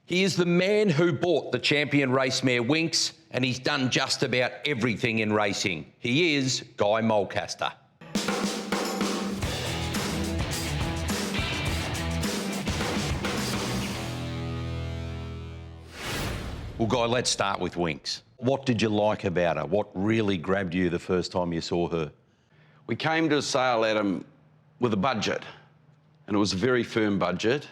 He is the man who bought the champion race mare Winx, and he's done just about everything in racing. He is Guy Mulcaster. Well, Guy, let's start with Winx. What did you like about her? What really grabbed you the first time you saw her? We came to a sale, Adam, with a budget, and it was a very firm budget.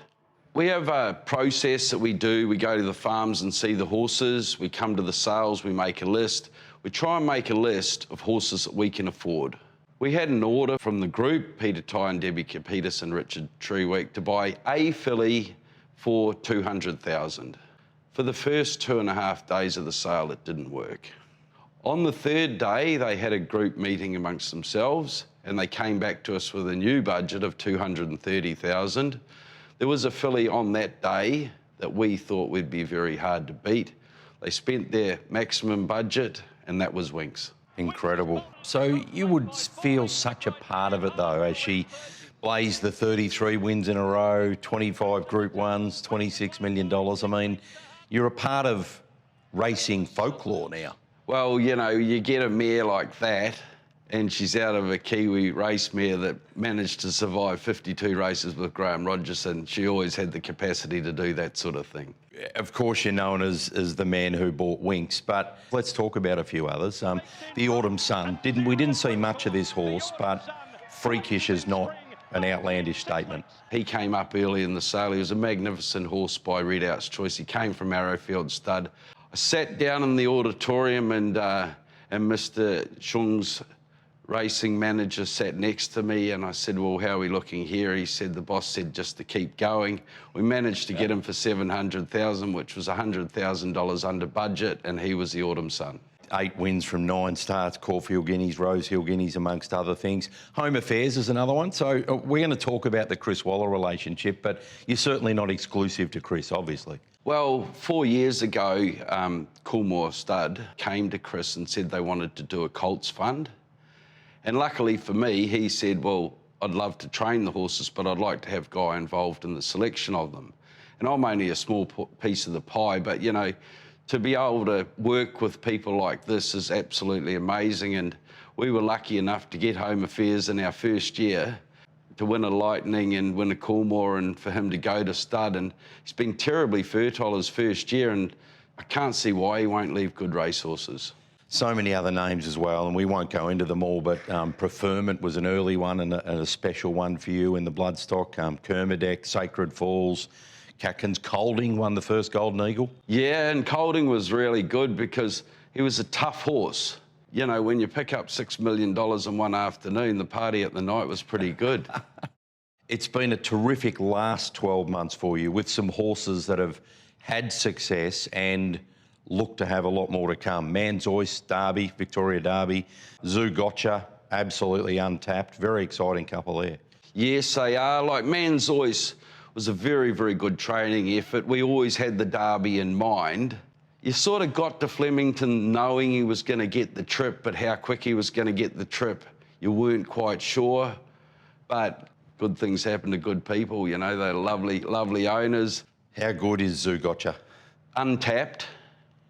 We have a process that we do. We go to the farms and see the horses. We come to the sales, we make a list. We try and make a list of horses that we can afford. We had an order from the group, Peter Tye and Debbie Kapetis, Richard Treweek, to buy a filly for $200,000. For the first 2.5 days of the sale, it didn't work. On the third day, they had a group meeting amongst themselves, and they came back to us with a new budget of $230,000. There was a filly on that day that we thought would be very hard to beat. They spent their maximum budget, and that was Winx. Incredible. So you would feel such a part of it, though, as she blazed the 33 wins in a row, 25 Group 1s, $26 million. I mean, you're a part of racing folklore now. Well, you know, you get a mare like that, and she's out of a Kiwi race mare that managed to survive 52 races with Graham Rogerson. She always had the capacity to do that sort of thing. Of course, you're known as the man who bought Winx, but let's talk about a few others. The Autumn Sun, we didn't see much of this horse, but freakish is not an outlandish statement. He came up early in the sale. He was a magnificent horse by Readout's Choice. He came from Arrowfield Stud. I sat down in the auditorium and Mr. Shung's racing manager sat next to me, and I said, well, how are we looking here? He said, the boss said just to keep going. We managed to get him for $700,000, which was $100,000 under budget, and he was the Autumn Sun. 8 wins from 9 starts, Caulfield Guineas, Rosehill Guineas, amongst other things. Home Affairs is another one. So we're going to talk about the Chris Waller relationship, but you're certainly not exclusive to Chris, obviously. Well, 4 years ago, Coolmore Stud came to Chris and said they wanted to do a Colts fund. And luckily for me, he said, well, I'd love to train the horses, but I'd like to have Guy involved in the selection of them. And I'm only a small piece of the pie, but, you know, to be able to work with people like this is absolutely amazing. And we were lucky enough to get Home Affairs in our first year, to win a Lightning and win a Coolmore, and for him to go to stud. And he's been terribly fertile his first year, and I can't see why he won't leave good racehorses. So many other names as well, and we won't go into them all, but Preferment was an early one and a special one for you in the bloodstock. Kermadec, Sacred Falls, Catkins. Colding won the first Golden Eagle. Yeah, and Colding was really good because he was a tough horse. You know, when you pick up $6 million in one afternoon, the party at the night was pretty good. It's been a terrific last 12 months for you with some horses that have had success and look to have a lot more to come. Manzoice, Derby, Victoria Derby, Zoo Gotcha, absolutely untapped. Very exciting couple there. Yes, they are. Like Manzoice was a very, very good training effort. We always had the Derby in mind. You sort of got to Flemington knowing he was going to get the trip, but how quick he was going to get the trip, you weren't quite sure. But good things happen to good people, you know, they're lovely, lovely owners. How good is Zoo Gotcha? Untapped.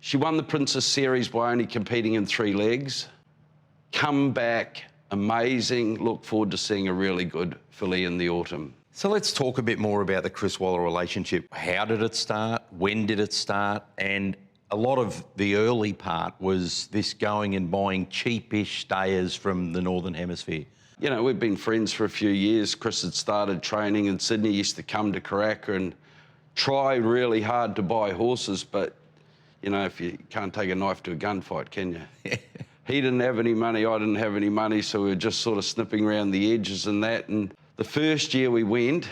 She won the Princess Series by only competing in 3 legs. Come back, amazing. Look forward to seeing a really good filly in the autumn. So let's talk a bit more about the Chris Waller relationship. How did it start? When did it start? And a lot of the early part was this going and buying cheapish stayers from the Northern Hemisphere. You know, we've been friends for a few years. Chris had started training in Sydney, used to come to Karaka and try really hard to buy horses, but you know, if you can't take a knife to a gunfight, can you? He didn't have any money, I didn't have any money, so we were just sort of snipping around the edges and that. And the first year we went,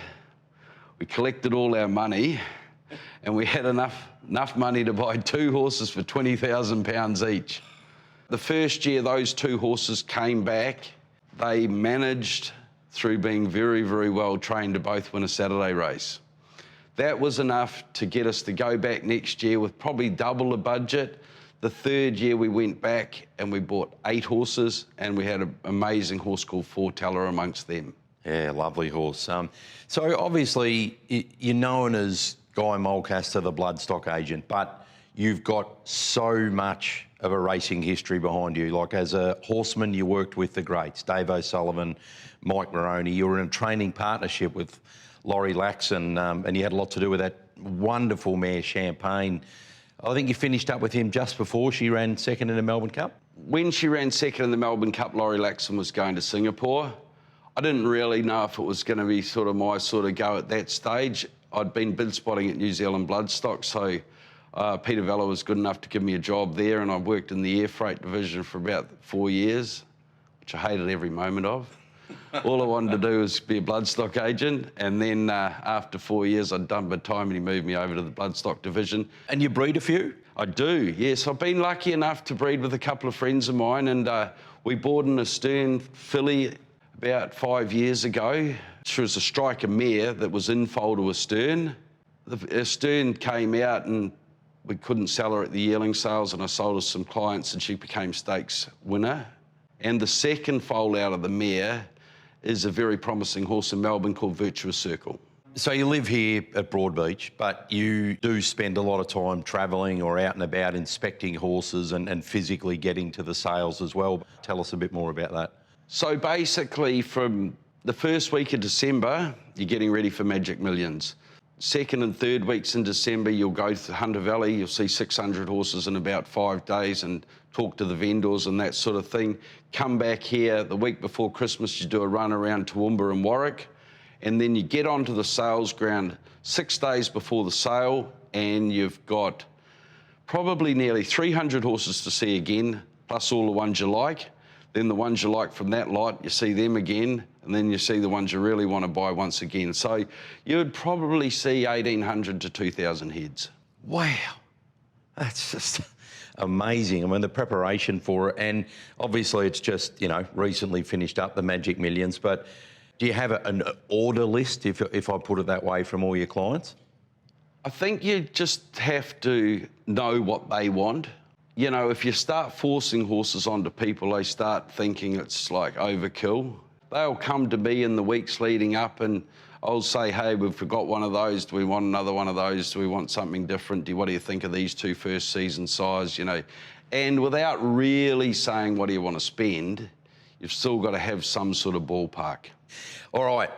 we collected all our money and we had enough money to buy 2 horses for £20,000 each. The first year those 2 horses came back, they managed, through being very, very well trained, to both win a Saturday race. That was enough to get us to go back next year with probably double the budget. The third year we went back and we bought 8 horses, and we had an amazing horse called Foreteller amongst them. Yeah, lovely horse. So obviously you're known as Guy Mulcaster, the bloodstock agent, but you've got so much of a racing history behind you. Like as a horseman, you worked with the greats, Dave O'Sullivan, Mike Moroney. You were in a training partnership with Laurie Laxon, and you had a lot to do with that wonderful mare, Champagne. I think you finished up with him just before she ran second in the Melbourne Cup. When she ran second in the Melbourne Cup, Laurie Laxon was going to Singapore. I didn't really know if it was going to be sort of my sort of go at that stage. I'd been bid spotting at New Zealand Bloodstock, so Peter Vella was good enough to give me a job there, and I worked in the air freight division for about 4 years, which I hated every moment of. All I wanted to do was be a bloodstock agent, and then after 4 years, I'd done my time, and he moved me over to the bloodstock division. And you breed a few? I do, yes. I've been lucky enough to breed with a couple of friends of mine, and we bought an Astern filly about 5 years ago. She was a striker mare that was in foal to Astern. The Astern came out and we couldn't sell her at the yearling sales, and I sold her some clients and she became stakes winner. And the second foal out of the mare is a very promising horse in Melbourne called Virtuous Circle. So you live here at Broadbeach, but you do spend a lot of time travelling or out and about inspecting horses and physically getting to the sales as well. Tell us a bit more about that. So basically from the first week of December, you're getting ready for Magic Millions. Second and third weeks in December, you'll go to Hunter Valley, you'll see 600 horses in about 5 days and talk to the vendors and that sort of thing. Come back here the week before Christmas, you do a run around Toowoomba and Warwick, and then you get onto the sales ground 6 days before the sale, and you've got probably nearly 300 horses to see again, plus all the ones you like. Then the ones you like from that lot, you see them again, and then you see the ones you really want to buy once again. So you'd probably see 1,800 to 2,000 heads. Wow, that's just amazing. I mean, the preparation for it, and obviously it's just, you know, recently finished up the Magic Millions, but do you have an order list, if I put it that way, from all your clients? I think you just have to know what they want. You know, if you start forcing horses onto people, they start thinking it's like overkill. They'll come to me in the weeks leading up and I'll say, hey, we've got one of those. Do we want another one of those? Do we want something different? What do you think of these two first season size? You know, and without really saying what do you want to spend, you've still got to have some sort of ballpark. All right.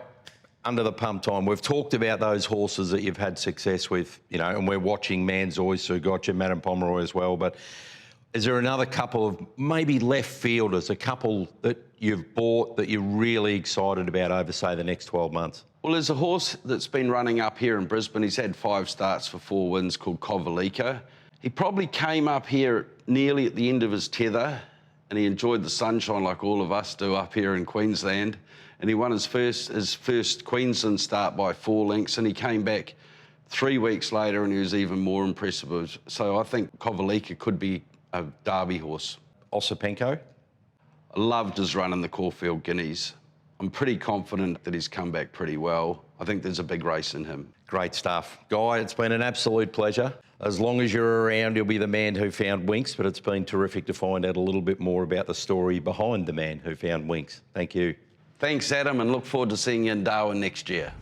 Under the pump time, we've talked about those horses that you've had success with, you know, and we're watching Manzois, who got you, Madame Pomeroy as well, but is there another couple of maybe left fielders, a couple that you've bought that you're really excited about over, say, the next 12 months? Well, there's a horse that's been running up here in Brisbane. He's had 5 starts for 4 wins called Kovalika. He probably came up here nearly at the end of his tether and he enjoyed the sunshine like all of us do up here in Queensland. And he won his first Queensland start by 4 lengths, and he came back 3 weeks later and he was even more impressive. So I think Kovalika could be a Derby horse. Osipenko? I loved his run in the Caulfield Guineas. I'm pretty confident that he's come back pretty well. I think there's a big race in him. Great stuff. Guy, it's been an absolute pleasure. As long as you're around, you'll be the man who found Winx, but it's been terrific to find out a little bit more about the story behind the man who found Winx. Thank you. Thanks, Adam, and look forward to seeing you in Darwin next year.